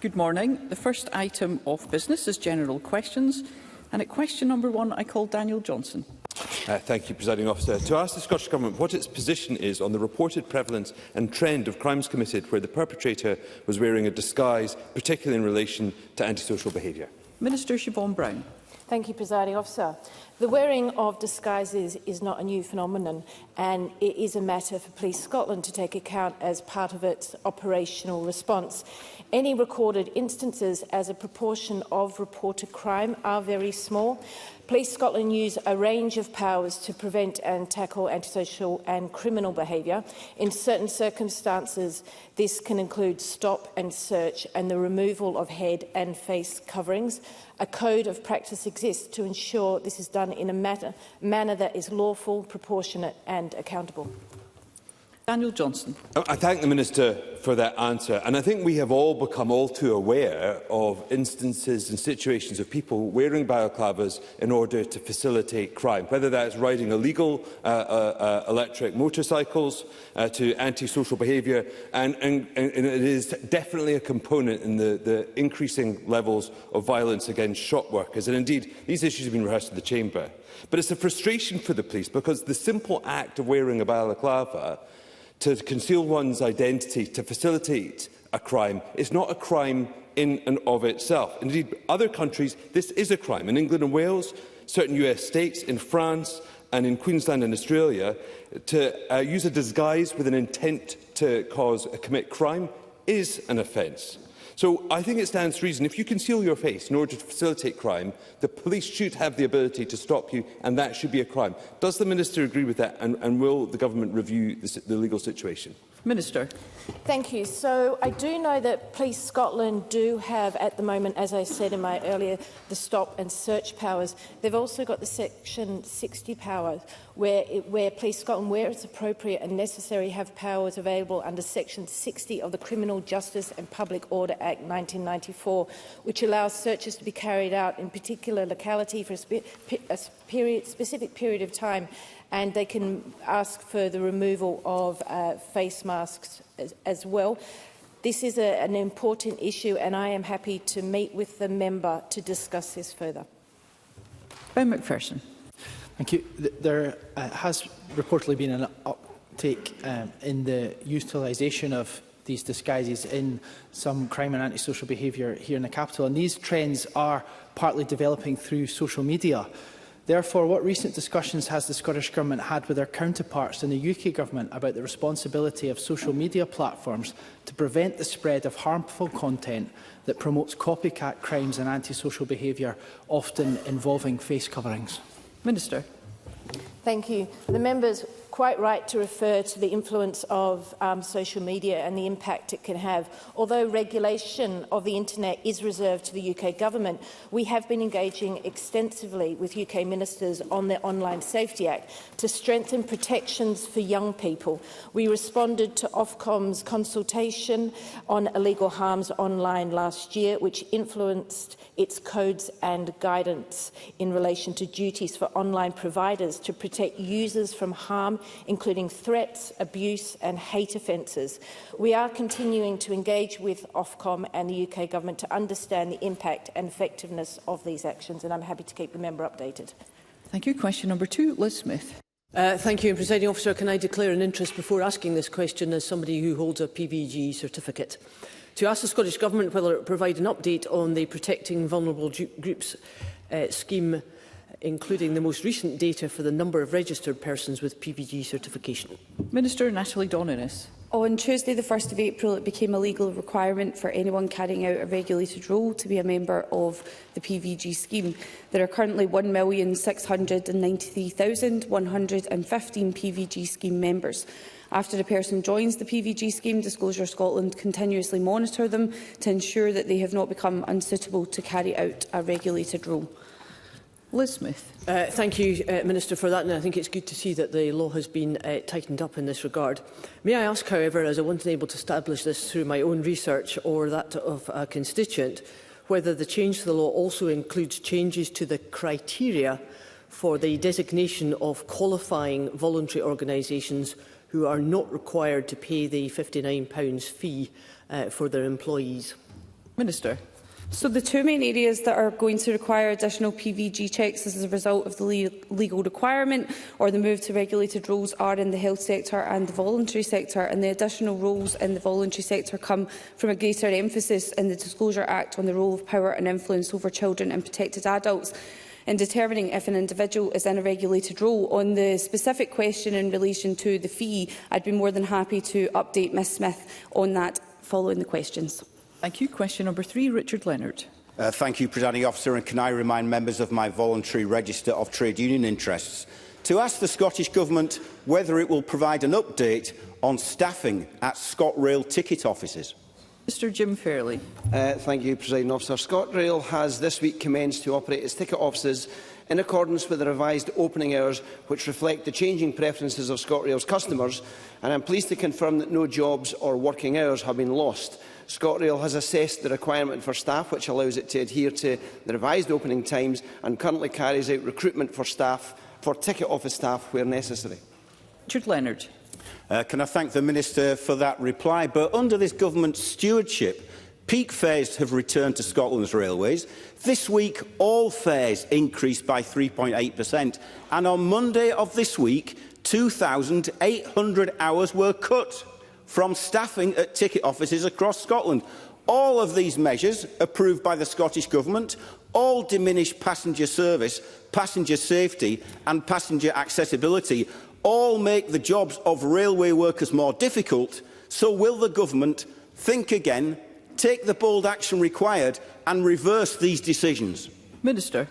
Good morning. The first item of business is general questions. And at question number 1, I call Daniel Johnson. Thank you, Presiding Officer. To ask the Scottish Government what its position is on the reported prevalence and trend of crimes committed where the perpetrator was wearing a disguise, particularly in relation to antisocial behaviour. Minister Siobhan Brown. Thank you, Presiding Officer. The wearing of disguises is not a new phenomenon, and it is a matter for Police Scotland to take account as part of its operational response. Any recorded instances as a proportion of reported crime are very small. Police Scotland use a range of powers to prevent and tackle antisocial and criminal behaviour. In certain circumstances, this can include stop and search and the removal of head and face coverings. A code of practice exists to ensure this is done in a manner that is lawful, proportionate and accountable. Daniel Johnson. I thank the Minister for that answer, and I think we have all become all too aware of instances and situations of people wearing balaclavas in order to facilitate crime, whether that's riding illegal electric motorcycles to antisocial behaviour, and it is definitely a component in the increasing levels of violence against shop workers, and indeed these issues have been rehearsed in the Chamber. But it's a frustration for the police because the simple act of wearing a balaclava to conceal one's identity, to facilitate a crime, is not a crime in and of itself. Indeed, other countries, this is a crime. In England and Wales, certain US states, in France and in Queensland and Australia, to use a disguise with an intent to commit crime is an offence. So I think it stands to reason, if you conceal your face in order to facilitate crime, the police should have the ability to stop you, and that should be a crime. Does the Minister agree with that, and will the Government review the legal situation? Minister. Thank you. So I do know that Police Scotland do have at the moment, as I said in my earlier, the stop and search powers. They've also got the Section 60 powers, where Police Scotland, where it's appropriate and necessary, have powers available under Section 60 of the Criminal Justice and Public Order Act 1994, which allows searches to be carried out in particular locality for a specific period of time, and they can ask for the removal of face masks as well. This is an important issue, and I am happy to meet with the member to discuss this further. Ben McPherson. Thank you. There has reportedly been an uptake in the utilisation of these disguises in some crime and antisocial behaviour here in the capital, and these trends are partly developing through social media. Therefore, what recent discussions has the Scottish Government had with their counterparts in the UK Government about the responsibility of social media platforms to prevent the spread of harmful content that promotes copycat crimes and antisocial behaviour, often involving face coverings? Minister. Thank you. The member's quite right to refer to the influence of social media and the impact it can have. Although regulation of the internet is reserved to the UK Government, we have been engaging extensively with UK ministers on the Online Safety Act to strengthen protections for young people. We responded to Ofcom's consultation on illegal harms online last year, which influenced its codes and guidance in relation to duties for online providers to protect users from harm, including threats, abuse and hate offences. We are continuing to engage with Ofcom and the UK Government to understand the impact and effectiveness of these actions, and I'm happy to keep the member updated. Thank you. Question number 2, Liz Smith. Thank you. Presiding Officer, can I declare an interest before asking this question as somebody who holds a PVG certificate? To ask the Scottish Government whether it provide an update on the Protecting Vulnerable Groups scheme, including the most recent data for the number of registered persons with PVG certification. Minister Natalie Dononis. On Tuesday, the 1st of April, it became a legal requirement for anyone carrying out a regulated role to be a member of the PVG scheme. There are currently 1,693,115 PVG scheme members. After a person joins the PVG scheme, Disclosure Scotland continuously monitor them to ensure that they have not become unsuitable to carry out a regulated role. Liz Smith. Thank you, Minister, for that, and I think it's good to see that the law has been tightened up in this regard. May I ask, however, as I wasn't able to establish this through my own research or that of a constituent, whether the change to the law also includes changes to the criteria for the designation of qualifying voluntary organisations who are not required to pay the £59 fee for their employees? Minister. So the two main areas that are going to require additional PVG checks as a result of the legal requirement or the move to regulated roles are in the health sector and the voluntary sector, and the additional roles in the voluntary sector come from a greater emphasis in the Disclosure Act on the role of power and influence over children and protected adults in determining if an individual is in a regulated role. On the specific question in relation to the fee, I'd be more than happy to update Ms Smith on that following the questions. Thank you. Question number 3, Richard Leonard. Thank you, Presiding Officer, and can I remind members of my voluntary register of trade union interests to ask the Scottish Government whether it will provide an update on staffing at ScotRail ticket offices. Mr Jim Fairley. Thank you, Presiding Officer. ScotRail has this week commenced to operate its ticket offices in accordance with the revised opening hours, which reflect the changing preferences of ScotRail's customers, and I am pleased to confirm that no jobs or working hours have been lost. ScotRail has assessed the requirement for staff, which allows it to adhere to the revised opening times, and currently carries out recruitment for ticket office staff where necessary. Richard Leonard. Can I thank the Minister for that reply? But under this government's stewardship, peak fares have returned to Scotland's railways. This week, all fares increased by 3.8%, and on Monday of this week, 2,800 hours were cut from staffing at ticket offices across Scotland. All of these measures, approved by the Scottish Government, all diminish passenger service, passenger safety and passenger accessibility, all make the jobs of railway workers more difficult. So will the Government think again, take the bold action required and reverse these decisions? Minister.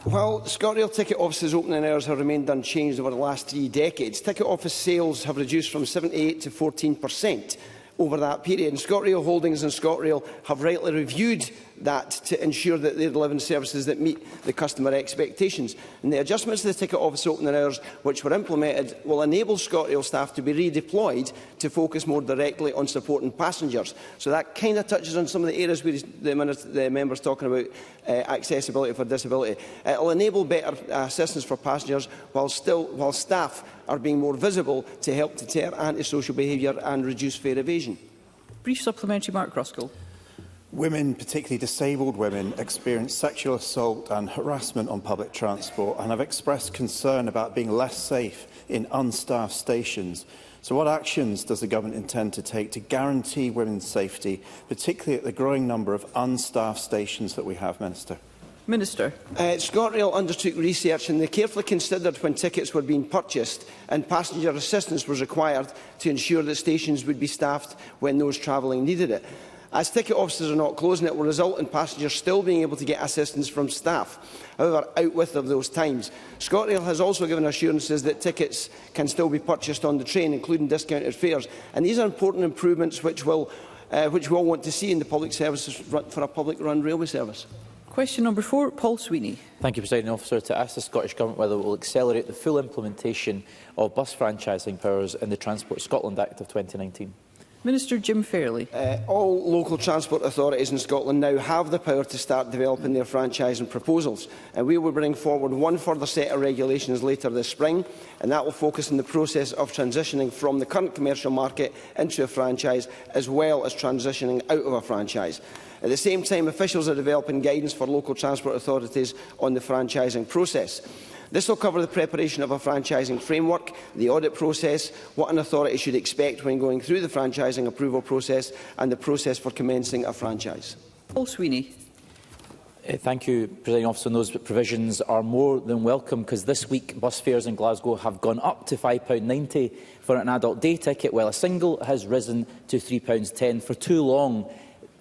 While ScotRail ticket offices' opening hours have remained unchanged over the last 3 decades, ticket office sales have reduced from 78 to 14% over that period. And ScotRail Holdings and ScotRail have rightly reviewed that to ensure that they deliver services that meet the customer expectations. And the adjustments to the ticket office opening hours which were implemented will enable ScotRail staff to be redeployed to focus more directly on supporting passengers. So that kind of touches on some of the areas where the member's talking about accessibility for disability. It will enable better assistance for passengers while staff are being more visible to help deter antisocial behaviour and reduce fare evasion. Brief supplementary, Mark Ruskell. Women, particularly disabled women, experience sexual assault and harassment on public transport and have expressed concern about being less safe in unstaffed stations. So what actions does the Government intend to take to guarantee women's safety, particularly at the growing number of unstaffed stations that we have, Minister? Minister. ScotRail undertook research and they carefully considered when tickets were being purchased and passenger assistance was required to ensure that stations would be staffed when those travelling needed it. As ticket offices are not closing, it will result in passengers still being able to get assistance from staff, however, outwith of those times. ScotRail has also given assurances that tickets can still be purchased on the train, including discounted fares. And these are important improvements which we all want to see in the public services for a public-run railway service. Question number 4, Paul Sweeney. Thank you, Presiding Officer. To ask the Scottish Government whether it will accelerate the full implementation of bus franchising powers in the Transport Scotland Act of 2019. Minister Jim Fairley. All local transport authorities in Scotland now have the power to start developing their franchising proposals, and we will bring forward one further set of regulations later this spring, and that will focus on the process of transitioning from the current commercial market into a franchise, as well as transitioning out of a franchise. At the same time, officials are developing guidance for local transport authorities on the franchising process. This will cover the preparation of a franchising framework, the audit process, what an authority should expect when going through the franchising approval process, and the process for commencing a franchise. Paul Sweeney. Thank you, Presiding Officer. Those provisions are more than welcome, because this week bus fares in Glasgow have gone up to £5.90 for an adult day ticket, while a single has risen to £3.10. For too long,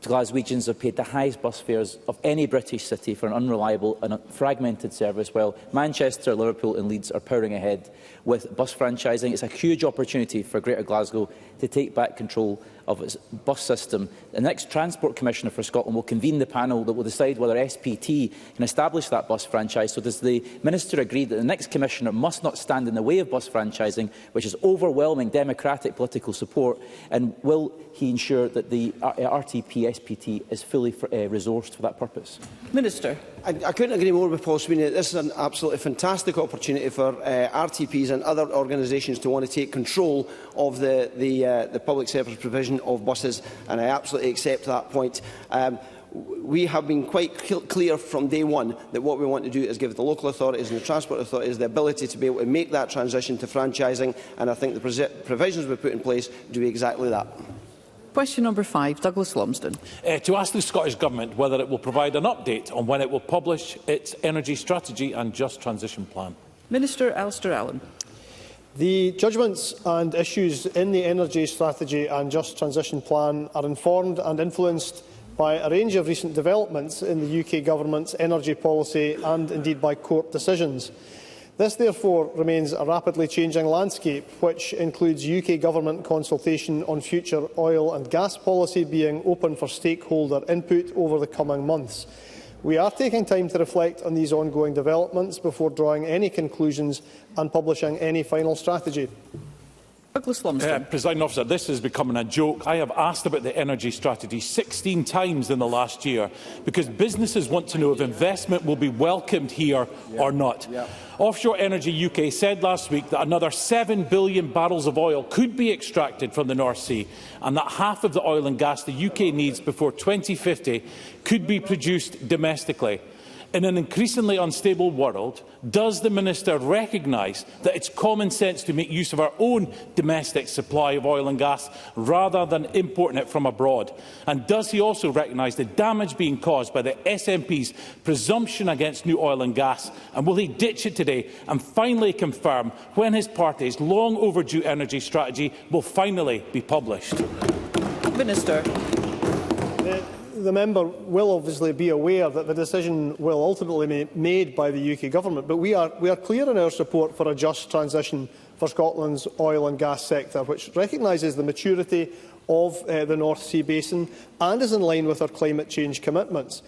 Glaswegians have paid the highest bus fares of any British city for an unreliable and fragmented service, while Manchester, Liverpool and Leeds are powering ahead with bus franchising. It's a huge opportunity for Greater Glasgow to take back control of its bus system. The next Transport Commissioner for Scotland will convene the panel that will decide whether SPT can establish that bus franchise. So does the Minister agree that the next Commissioner must not stand in the way of bus franchising, which has overwhelming democratic political support, and will he ensure that the RTP SPT is fully resourced for that purpose? Minister. I couldn't agree more with Paul Sweeney. This is an absolutely fantastic opportunity for RTPs and other organisations to want to take control of the public service provision provision of buses, and I absolutely accept that point. We have been quite clear from day one that what we want to do is give the local authorities and the transport authorities the ability to be able to make that transition to franchising, and I think the provisions we put in place do exactly that. Question number 5, Douglas Lumsden. To ask the Scottish Government whether it will provide an update on when it will publish its energy strategy and just transition plan. Minister Alistair Allen. The judgments and issues in the energy strategy and just transition plan are informed and influenced by a range of recent developments in the UK Government's energy policy and indeed by court decisions. This therefore remains a rapidly changing landscape, which includes UK Government consultation on future oil and gas policy being open for stakeholder input over the coming months. We are taking time to reflect on these ongoing developments before drawing any conclusions and publishing any final strategy. Presiding Officer, this is becoming a joke. I have asked about the energy strategy 16 times in the last year because businesses want to know if investment will be welcomed here or not. Offshore Energy UK said last week that another 7 billion barrels of oil could be extracted from the North Sea and that half of the oil and gas the UK needs before 2050 could be produced domestically. In an increasingly unstable world, does the Minister recognise that it's common sense to make use of our own domestic supply of oil and gas rather than importing it from abroad? And does he also recognise the damage being caused by the SNP's presumption against new oil and gas? And will he ditch it today and finally confirm when his party's long overdue energy strategy will finally be published? Minister. The member will obviously be aware that the decision will ultimately be made by the UK Government, but we are clear in our support for a just transition for Scotland's oil and gas sector, which recognises the maturity of the North Sea basin and is in line with our climate change commitments.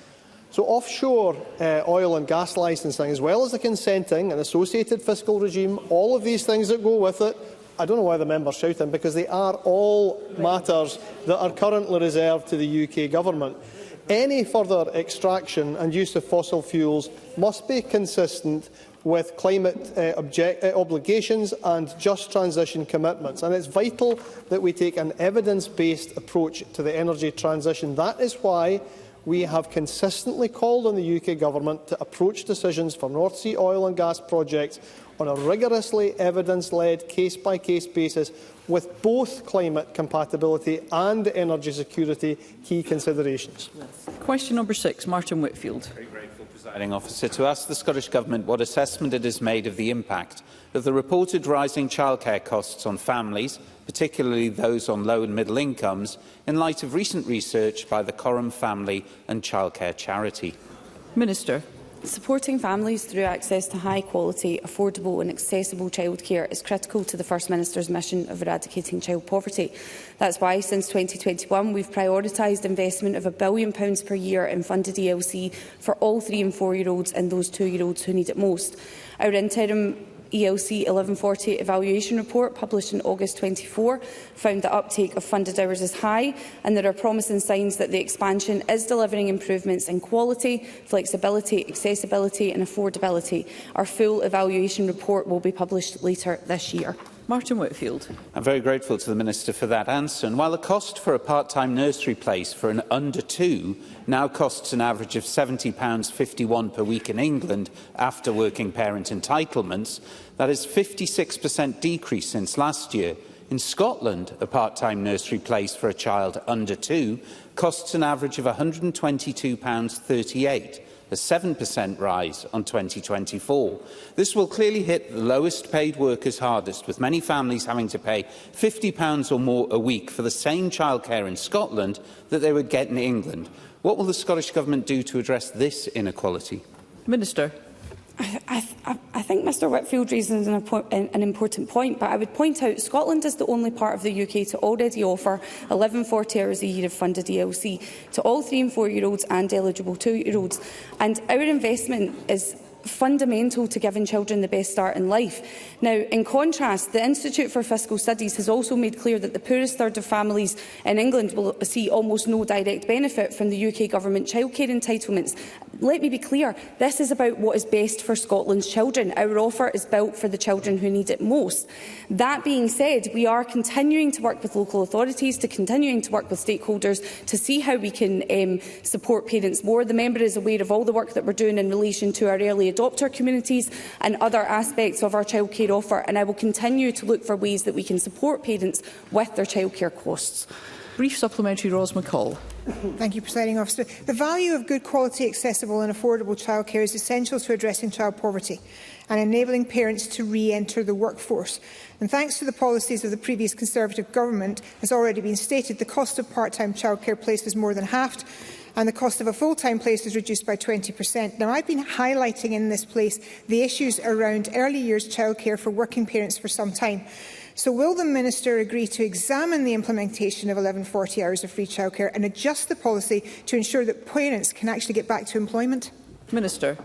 So offshore oil and gas licensing, as well as the consenting and associated fiscal regime, all of these things that go with it, I don't know why the member is shouting, because they are all matters that are currently reserved to the UK Government. Any further extraction and use of fossil fuels must be consistent with climate obligations and just transition commitments. And it's vital that we take an evidence-based approach to the energy transition. That is why we have consistently called on the UK Government to approach decisions for North Sea oil and gas projects on a rigorously evidence-led, case-by-case basis, with both climate compatibility and energy security key considerations. Question number 6, Martin Whitfield. Very grateful, Presiding Officer, to ask the Scottish Government what assessment it has made of the impact of the reported rising childcare costs on families, particularly those on low and middle incomes, in light of recent research by the Coram Family and Childcare Charity. Minister. Supporting families through access to high-quality, affordable and accessible childcare is critical to the First Minister's mission of eradicating child poverty. That's why, since 2021, we've prioritised investment of £1 billion per year in funded ELC for all 3- and 4-year-olds and those 2-year-olds who need it most. Our interim ELC 1140 evaluation report, published in August 24, found that uptake of funded hours is high, and there are promising signs that the expansion is delivering improvements in quality, flexibility, accessibility and affordability. Our full evaluation report will be published later this year. Martin Whitfield. I'm very grateful to the Minister for that answer. And while the cost for a part-time nursery place for an under 2 now costs an average of £70.51 per week in England after working parent entitlements, that is 56% decrease since last year. In Scotland, a part-time nursery place for a child under 2 costs an average of £122.38. a 7% rise on 2024. This will clearly hit the lowest paid workers hardest, with many families having to pay £50 or more a week for the same childcare in Scotland that they would get in England. What will the Scottish Government do to address this inequality? Minister. I think Mr Whitfield raises an important point, but I would point out Scotland is the only part of the UK to already offer 1140 hours a year of funded ELC to all 3- and 4-year-olds and eligible 2-year-olds. And our investment is fundamental to giving children the best start in life. Now, in contrast, the Institute for Fiscal Studies has also made clear that the poorest third of families in England will see almost no direct benefit from the UK Government childcare entitlements. Let me be clear, this is about what is best for Scotland's children. Our offer is built for the children who need it most. That being said, we are continuing to work with local authorities, continuing to work with stakeholders to see how we can support parents more. The member is aware of all the work that we're doing in relation to our early adopter communities and other aspects of our childcare offer, and I will continue to look for ways that we can support parents with their childcare costs. Brief supplementary, Ros McCall. Thank you, Presiding Officer. The value of good quality, accessible and affordable childcare is essential to addressing child poverty and enabling parents to re-enter the workforce. And thanks to the policies of the previous Conservative government, as already been stated, the cost of part-time childcare place is more than halved and the cost of a full-time place is reduced by 20%. Now, I've been highlighting in this place the issues around early years childcare for working parents for some time. So will the Minister agree to examine the implementation of 1140 hours of free childcare and adjust the policy to ensure that parents can actually get back to employment? Minister.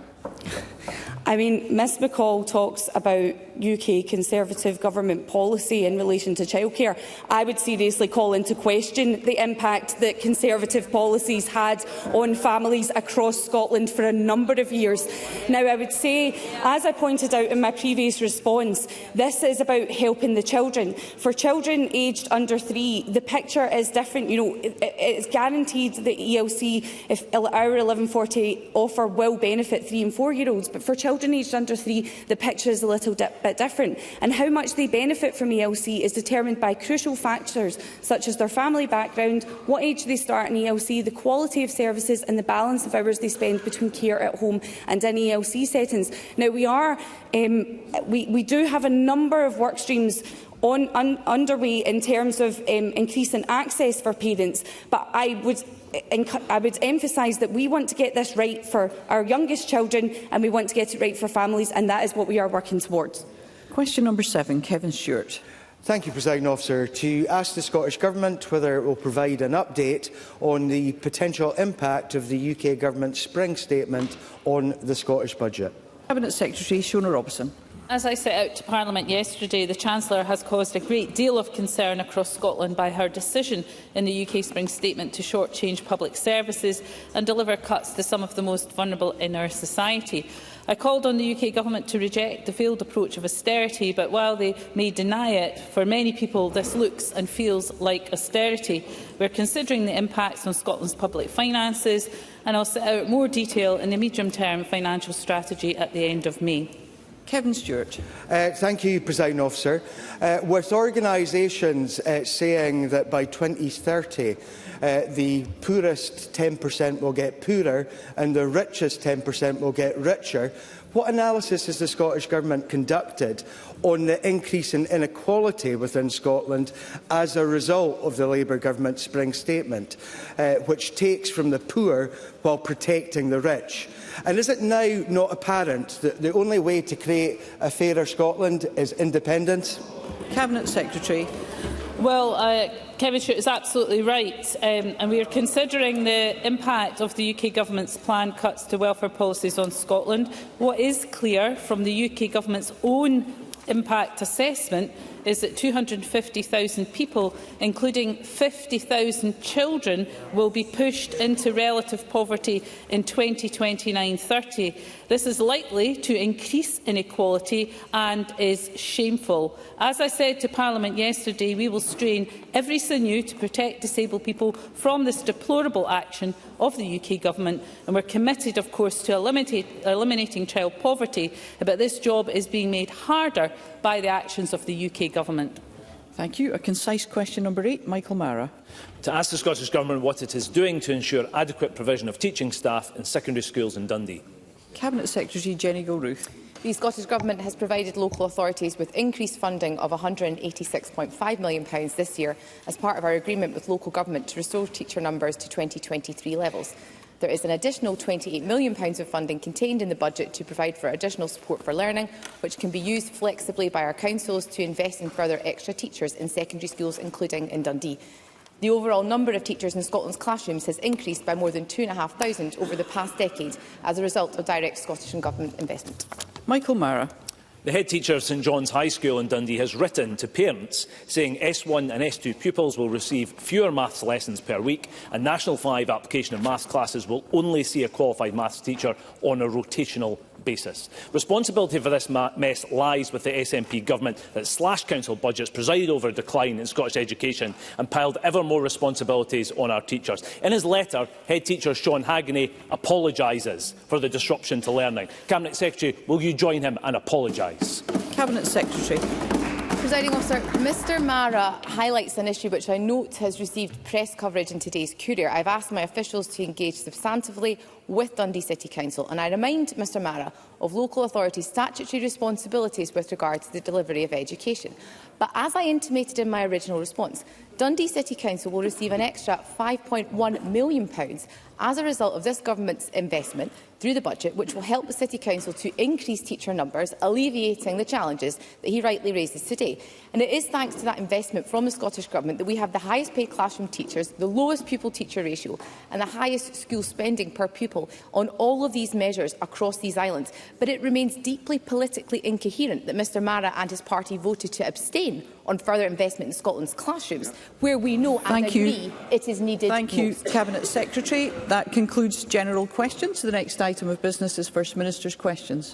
I mean, Ms McCall talks about UK Conservative government policy in relation to childcare. I would seriously call into question the impact that Conservative policies had on families across Scotland for a number of years. Now, I would say, as I pointed out in my previous response, this is about helping the children. For children aged under 3, the picture is different. You know, it's guaranteed that ELC, if our 1140 offer, will benefit 3- and 4-year-olds, but for children aged under 3, the picture is a little bit different. And how much they benefit from ELC is determined by crucial factors such as their family background, what age they start in ELC, the quality of services and the balance of hours they spend between care at home and in ELC settings. Now, we do have a number of work streams underway in terms of increasing access for parents, but I would emphasise that we want to get this right for our youngest children and we want to get it right for families, and that is what we are working towards. Question number 7, Kevin Stewart. Thank you, Presiding Officer. To ask the Scottish Government whether it will provide an update on the potential impact of the UK Government's spring statement on the Scottish budget. Cabinet Secretary Shona Robertson. As I set out to Parliament yesterday, the Chancellor has caused a great deal of concern across Scotland by her decision in the UK Spring Statement to shortchange public services and deliver cuts to some of the most vulnerable in our society. I called on the UK Government to reject the failed approach of austerity, but while they may deny it, for many people this looks and feels like austerity. We are considering the impacts on Scotland's public finances, and I'll set out more detail in the medium-term financial strategy at the end of May. Kevin Stewart. Thank you, Presiding Officer. With organisations saying that by 2030 the poorest 10% will get poorer and the richest 10% will get richer, what analysis has the Scottish Government conducted on the increase in inequality within Scotland as a result of the Labour Government's Spring Statement, which takes from the poor while protecting the rich? And is it now not apparent that the only way to create a fairer Scotland is independence? Cabinet Secretary. Well, Kevin Stewart is absolutely right, and we are considering the impact of the UK Government's planned cuts to welfare policies on Scotland. What is clear from the UK Government's own impact assessment is that 250,000 people, including 50,000 children, will be pushed into relative poverty in 2029-30. This is likely to increase inequality and is shameful. As I said to Parliament yesterday, we will strain every sinew to protect disabled people from this deplorable action of the UK Government, and we're committed, of course, to eliminating child poverty, but this job is being made harder by the actions of the UK Government. Thank you. A concise question number 8, Michael Mara. To ask the Scottish Government what it is doing to ensure adequate provision of teaching staff in secondary schools in Dundee. Cabinet Secretary Jenny Gilruth. The Scottish Government has provided local authorities with increased funding of £186.5 million this year as part of our agreement with local government to restore teacher numbers to 2023 levels. There is an additional £28 million of funding contained in the budget to provide for additional support for learning, which can be used flexibly by our councils to invest in further extra teachers in secondary schools, including in Dundee. The overall number of teachers in Scotland's classrooms has increased by more than 2,500 over the past decade as a result of direct Scottish and Government investment. Michael Mara. The head teacher of St John's High School in Dundee has written to parents saying S1 and S2 pupils will receive fewer maths lessons per week, and National 5 application of maths classes will only see a qualified maths teacher on a rotational basis. Responsibility for this mess lies with the SNP government that slashed council budgets, presided over a decline in Scottish education and piled ever more responsibilities on our teachers. In his letter, head teacher Sean Haggany apologises for the disruption to learning. Cabinet Secretary, will you join him and apologise? Cabinet Secretary. Presiding Officer, Mr Mara highlights an issue which I note has received press coverage in today's Courier. I have asked my officials to engage substantively with Dundee City Council, and I remind Mr Mara of local authorities' statutory responsibilities with regard to the delivery of education. But as I intimated in my original response, Dundee City Council will receive an extra £5.1 million as a result of this government's investment through the budget, which will help the City Council to increase teacher numbers, alleviating the challenges that he rightly raises today. And it is thanks to that investment from the Scottish Government that we have the highest paid classroom teachers, the lowest pupil-teacher ratio and the highest school spending per pupil on all of these measures across these islands. But it remains deeply politically incoherent that Mr Mara and his party voted to abstain on further investment in Scotland's classrooms, where we know and agree it is needed most. Thank you, Cabinet Secretary. That concludes general questions. The next item of business is First Minister's questions.